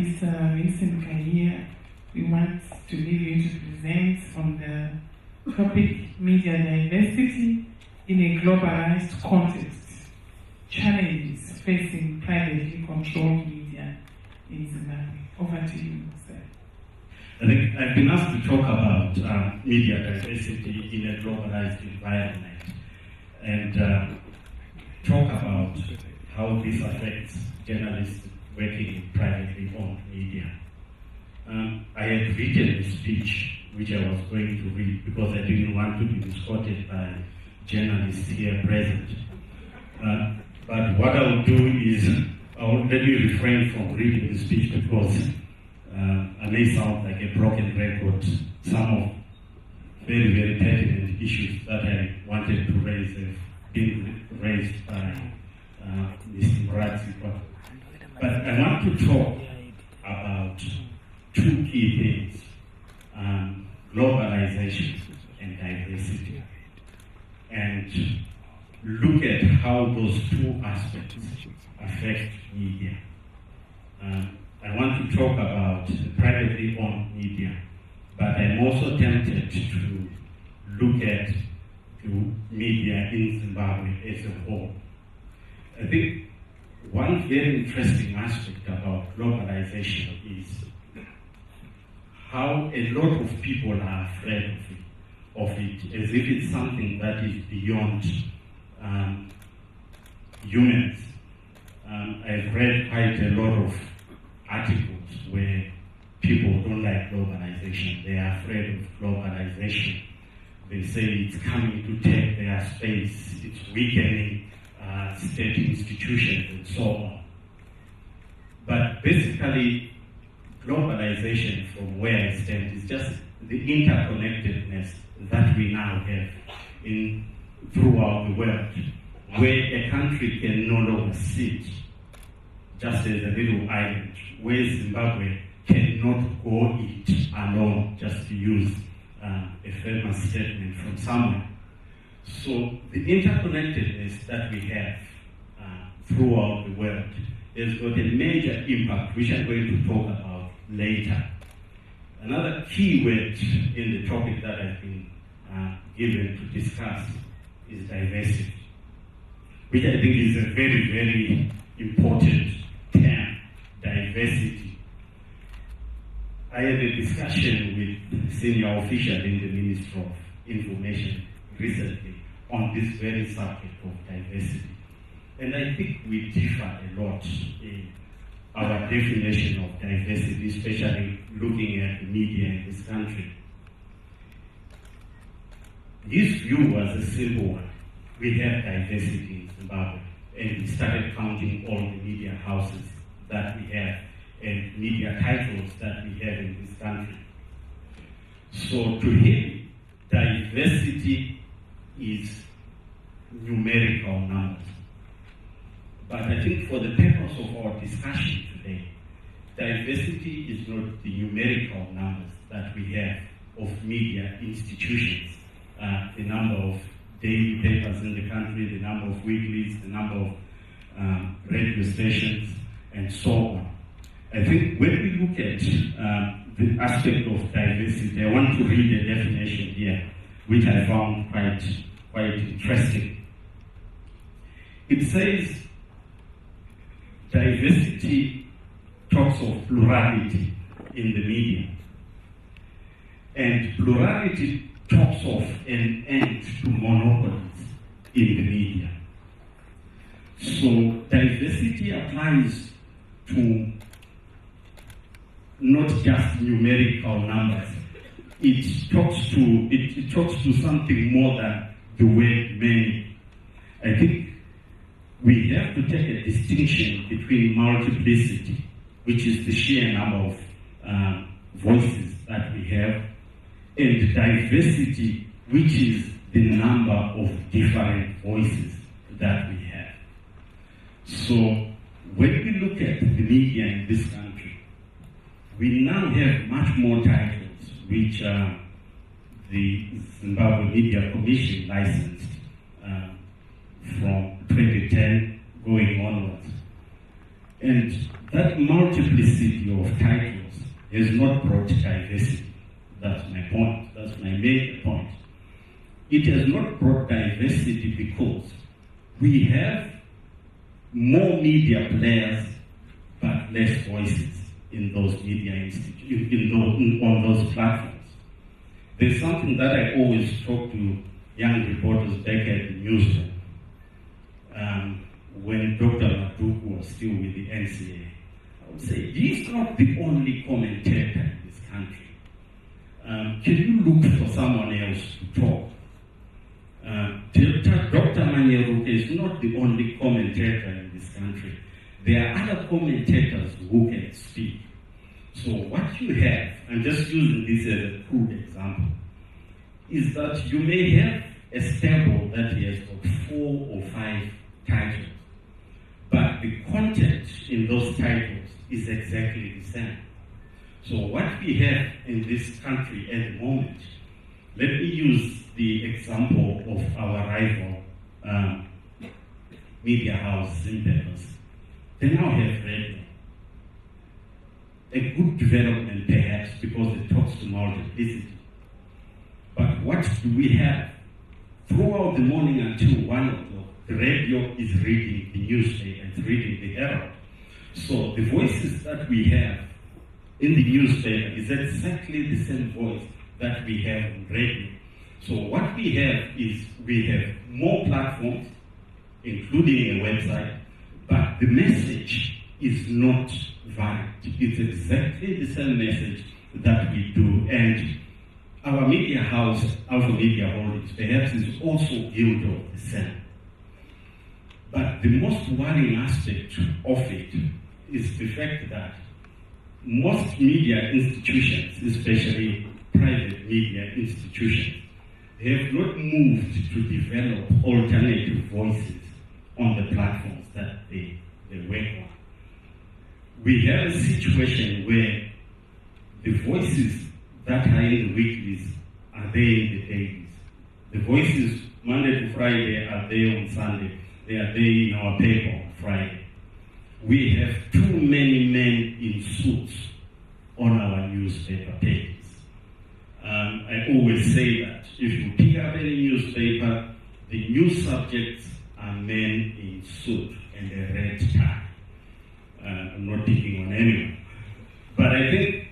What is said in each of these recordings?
Mr. Vincent Kahiya. We want to leave you to present on the topic media diversity in a globalized context, challenges facing privately controlled media in Zimbabwe. Over to you, sir. I think I've been asked to talk about media diversity in a globalized environment and talk about how this affects journalists working in privately owned media. I had written a speech which I was going to read because I didn't want to be misquoted by journalists here present. But what I will do is let me refrain from reading the speech because I may sound like a broken record. Some of very, very pertinent issues that I wanted to raise have been raised by Mr. Muratsi. But I want to talk about two key things, globalization and diversity, and look at how those two aspects affect media. I want to talk about the privately owned media, but I'm also tempted to look at the media in Zimbabwe as a whole. I think one very interesting aspect about globalization is how a lot of people are afraid of it as if it's something that is beyond humans. I've read quite a lot of articles where people don't like globalization. They are afraid of globalization. They say it's coming to take their space, it's weakening state institutions and so on. But basically, globalization, from where I stand, is just the interconnectedness that we now have throughout the world, where a country can no longer sit just as a little island, where Zimbabwe cannot go it alone, just to use a famous statement from someone. So the interconnectedness that we have throughout the world has got a major impact, which I'm going to talk about later. Another key word in the topic that I've been given to discuss is diversity, which I think is a very, very important term, diversity. I had a discussion with a senior official in the Ministry of Information recently on this very subject of diversity. And I think we differ a lot in our definition of diversity, especially looking at the media in this country. His view was a simple one. We have diversity in Zimbabwe, and we started counting all the media houses that we have and media titles that we have in this country. So to him, diversity is numerical numbers. But I think for the purpose of our discussion today, diversity is not the numerical numbers that we have of media institutions, the number of daily papers in the country, the number of weeklies, the number of radio stations, and so on. I think when we look at the aspect of diversity, I want to read a definition here, which I found quite interesting. It says, diversity talks of plurality in the media, and plurality talks of an end to monopolies in the media. So diversity applies to not just numerical numbers. It talks to something more than the word many. I think we have to take a distinction between multiplicity, which is the sheer number of voices that we have, and diversity, which is the number of different voices that we have. So when we look at the media in this country, we now have much more titles which the Zimbabwe Media Commission licensed from 2010 going onwards. And that multiplicity of titles has not brought diversity. That's my point. That's my main point. It has not brought diversity because we have more media players but less voices in those media on those platforms. There's something that I always talk to young reporters back at the newsroom. When Dr. Maduku was still with the NCA, I would say, he's not the only commentator in this country. Can you look for someone else to talk? Dr. Manyeruke is not the only commentator in this country. There are other commentators who can speak. So what you have, I'm just using this as a crude example, is that you may have a stable that has got 4 or 5 titles, but the content in those titles is exactly the same. So what we have in this country at the moment, let me use the example of our rival media house, Zimbabwe. They now have radio. A good development perhaps because it talks to multiplicity. But what do we have? Throughout the morning until 1 o'clock, the radio is reading the newspaper, it's reading the Herald. So the voices that we have in the newspaper is exactly the same voice that we have on radio. So what we have is we have more platforms, including a website, but the message is not varied. It's exactly the same message that we do. And our media house, Alpha Media Holdings, perhaps is also guilty of the same. But the most worrying aspect of it is the fact that most media institutions, especially private media institutions, have not moved to develop alternative voices on the platforms that they work on. We have a situation where the voices that are in the weeklies are there in the dailies. The voices Monday to Friday are there on Sunday. They are there in our paper on Friday. We have too many men in suits on our newspaper pages. I always say that if you pick up any newspaper, the news subjects are men in suit and a red tie. I'm not picking on anyone. But I think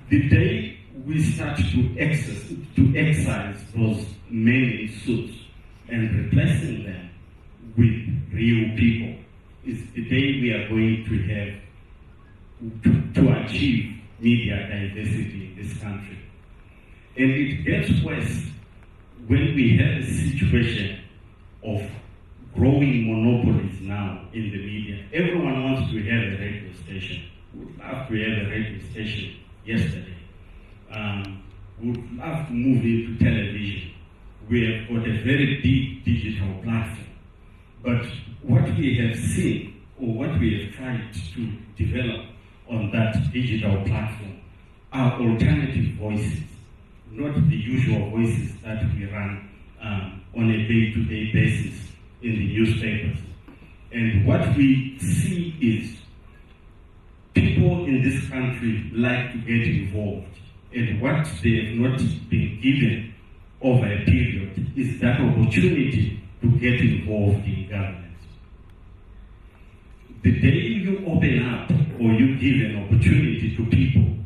the day we start to excise those men in suits and replacing them with real people is the day we are going to have to achieve media diversity in this country. And it gets worse when we have a situation of growing monopolies now in the media. Everyone wants to have a radio station. We would love to have a radio station yesterday. We would love to move into television. We have got a very big digital platform. But what we have seen, or what we have tried to develop on that digital platform, are alternative voices, not the usual voices that we run on a day-to-day basis in the newspapers. And what we see is people in this country like to get involved, and what they have not been given over a period is that opportunity to get involved in government. The day you open up or you give an opportunity to people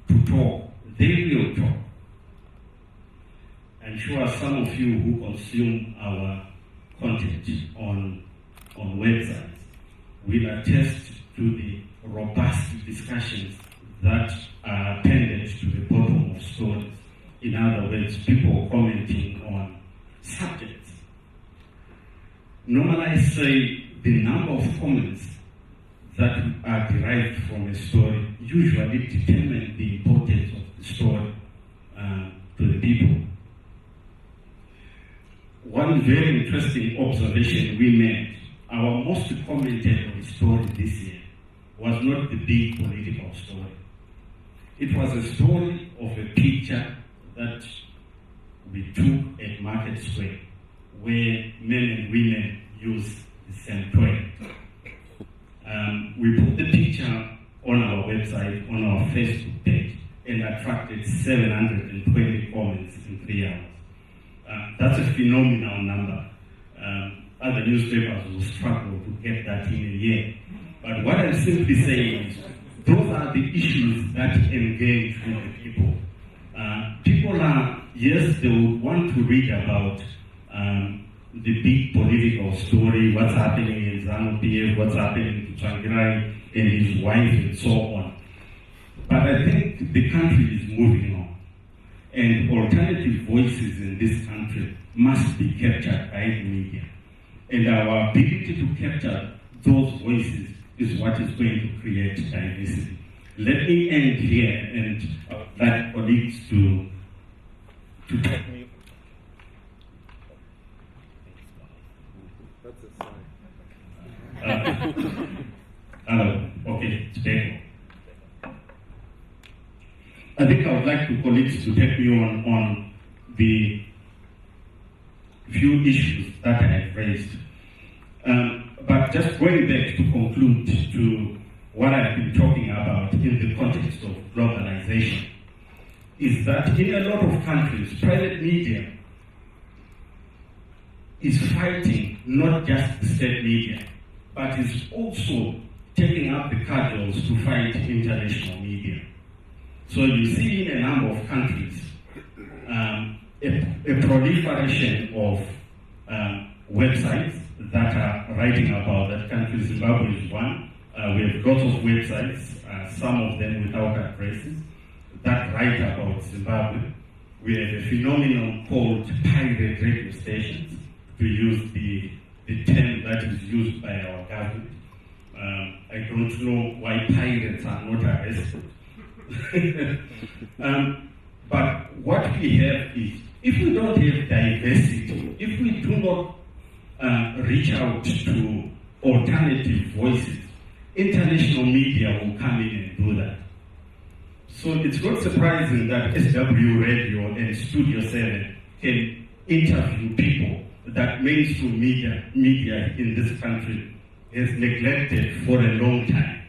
to talk, they will talk. I'm sure some of you who consume our content on websites will attest to the robust discussions that are appended to the bottom of stories. In other words, people commenting on subjects. Normally I say the number of comments that are derived from a story usually determine the importance of the story to the people. One very interesting observation we made, our most commented on story this year was not the big political story. It was a story of a picture that we took at Market Square, where men and women use the same toilet. We put the picture on our website, on our Facebook page, and attracted 720 comments in 3 hours. That's a phenomenal number. Other newspapers will struggle to get that in a year. But what I'm simply saying is, those are the issues that engage with the people. People are, yes, they would want to read about the big political story, what's happening in ZANU-PF, what's happening to Tsvangirai and his wife and so on. But I think the country is moving on. And alternative voices in this country must be captured by the media. And our ability to capture those voices is what is going to create diversity. Let me end here and like colleagues to take me. That's a sign. Hello. Okay, stay. I think I would like to colleagues to take me on the few issues that I have raised. But just going back to conclude to what I've been talking about in the context of globalization, is that in a lot of countries, private media is fighting not just the state media, but is also taking up the cudgels to fight international media. So you see in a number of countries a proliferation of websites that are writing about that country. Zimbabwe is one. We have lots of websites, some of them without addresses, that write about Zimbabwe. We have a phenomenon called pirate radio stations, to use the term that is used by our government. I don't know why pirates are not arrested. But what we have is, if we don't have diversity, if we do not reach out to alternative voices, international media will come in and do that. So it's not surprising that SW Radio and Studio 7 can interview people that mainstream media in this country has neglected for a long time.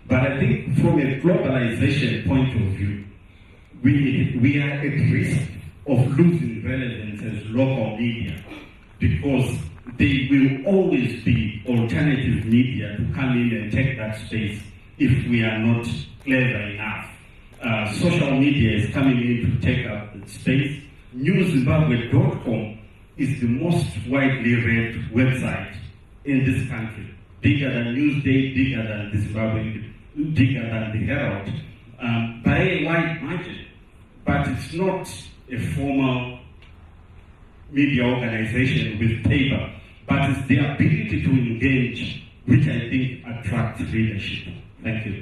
But I think from a globalization point of view, we are at risk of losing relevance as local media, because there will always be alternative media to come in and take that space if we are not clever enough. Social media is coming in to take up the space. NewZimbabwe.com is the most widely read website in this country, bigger than Newsday, bigger than the Zimbabwe, bigger than the Herald, by a wide margin. But it's not a formal media organization with paper, but it's the ability to engage, which I think attracts leadership. Thank you.